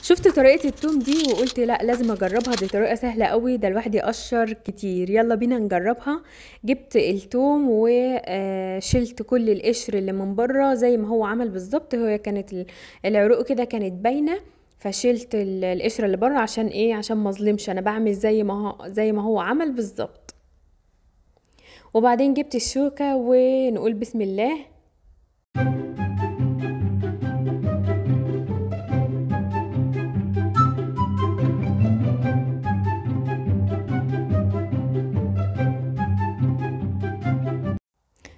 شفت طريقة التوم دي وقلت لا لازم اجربها، دي طريقة سهلة قوي، ده الواحد يقشر كتير. يلا بينا نجربها. جبت التوم وشلت كل القشر اللي من بره زي ما هو عمل بالظبط. هو كانت العروق كده كانت باينة، فشلت القشر اللي بره عشان ايه؟ عشان ما اظلمش، انا بعمل زي ما هو عمل بالظبط. وبعدين جبت الشوكة ونقول بسم الله.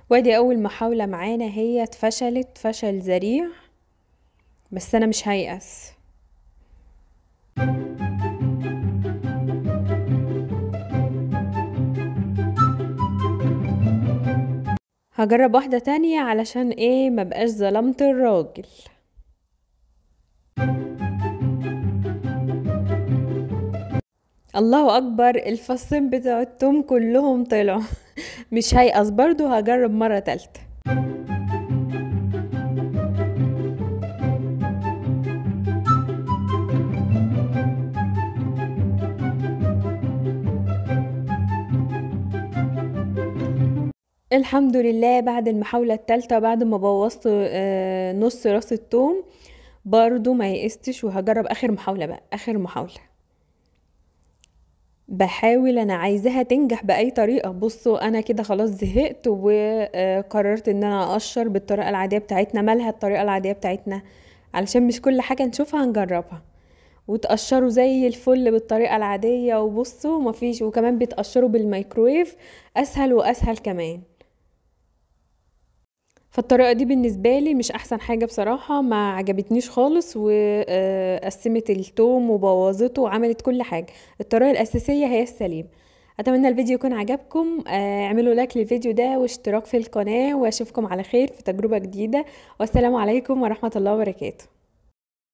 وادي اول محاولة معانا، هي اتفشلت فشل ذريع، بس انا مش هيأس. هجرب واحدة تانية علشان ايه ما بقاش ظلمت الراجل. الله اكبر، الفصين بتوع التوم كلهم طلعوا. مش هيأس برضو، هجرب مرة تالتة. الحمد لله، بعد المحاولة التالتة بعد ما بوظت نص راس التوم برضو ما يئستش، وهجرب اخر محاولة بقى، اخر محاولة. بحاول، انا عايزاها تنجح باي طريقة. بصوا انا كده خلاص زهقت وقررت ان انا اقشر بالطريقة العادية بتاعتنا. مالها الطريقة العادية بتاعتنا؟ علشان مش كل حاجة نشوفها نجربها. وتقشروا زي الفل بالطريقة العادية، وبصوا مفيش، وكمان بتقشروا بالميكرويف اسهل واسهل كمان. فالطريقة دي بالنسبة لي مش احسن حاجة بصراحة، ما عجبتنيش خالص، وقسمت التوم وبوظته وعملت كل حاجة. الطريقة الاساسية هي السليم. اتمنى الفيديو يكون عجبكم. اعملوا لايك للفيديو ده واشتراك في القناة، واشوفكم على خير في تجربة جديدة. والسلام عليكم ورحمة الله وبركاته.